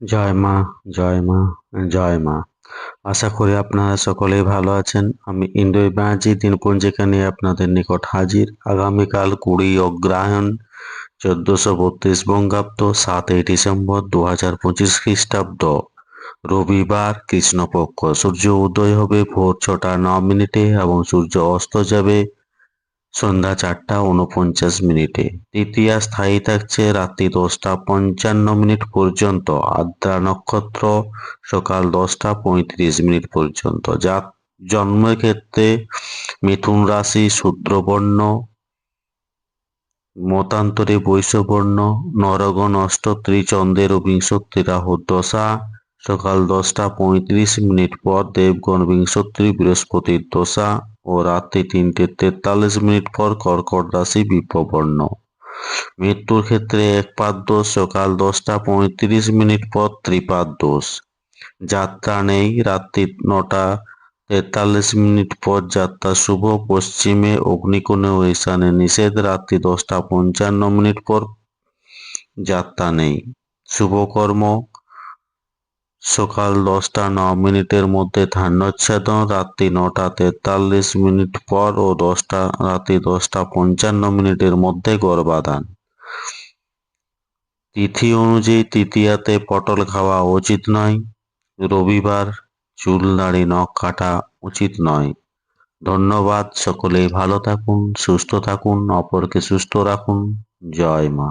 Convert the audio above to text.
জয় মা, জয় মা, জয় মা। আশা করি আপনারা সকলেই ভালো আছেন। আমি ইন্দোই ব্যানার্জি দিনপঞ্জিকা নিয়ে আপনাদের নিকট হাজির। আগামীকাল 20 অগ্রহায়ণ 1432 বঙ্গাব্দ 7ই ডিসেম্বর 2025 খ্রিস্টাব্দ রবিবার কৃষ্ণপক্ষ। সূর্য উদয় হবে ভোর 6টা 9 মিনিটে এবং সূর্য অস্ত যাবে সন্ধ্যা 4টা 49 মিনিটে। তৃতীয়া স্থায়ী থাকছে রাত্রি 10টা 55 মিনিট পর্যন্ত। আদ্রা নক্ষত্র সকাল 10টা 35 মিনিট পর্যন্ত। জন্মের ক্ষেত্রে মিথুন রাশি, শূদ্রবর্ণ, মতান্তরে বৈশ্যবর্ণ, নরগণ অষ্টত্রী চন্দ্রের ও বিংশত্রী রাহুর দশা, সকাল 10টা 35 মিনিট পর দেবগণ বিংশত্রী বৃহস্পতির দশা ও রাত্রি 3টে 43 মিনিট পর কর্কট রাশি বিপ্রবর্ণ। মৃত্যুর ক্ষেত্রে একপাদ দোষ সকাল 10টা 35 মিনিট পর ত্রিপাদ দোষ। যাত্রা নেই রাত্রি 9টা 43 মিনিট পর যাত্রা শুভ। পশ্চিমে অগ্নিকোণে ও ঈশানে নিষেধ। রাত্রি 10টা 55 মিনিট পর যাত্রা নেই। শুভকর্ম সকাল 10টা 9 মিনিটের মধ্যে ধান্যচ্ছেদন, রাত্রি 9টা 43 মিনিট পর ও রাত্রি 10টা 55 মিনিটের মধ্যে গর্ভাধান। তিথি অনুযায়ী তৃতীয়াতে পটল খাওয়া উচিত নয়। রবিবার চুল দাড়ি নখ কাটা উচিত নয়। ধন্যবাদ। সকলেই ভালো থাকুন, সুস্থ থাকুন, অপরকে সুস্থ রাখুন। জয় মা।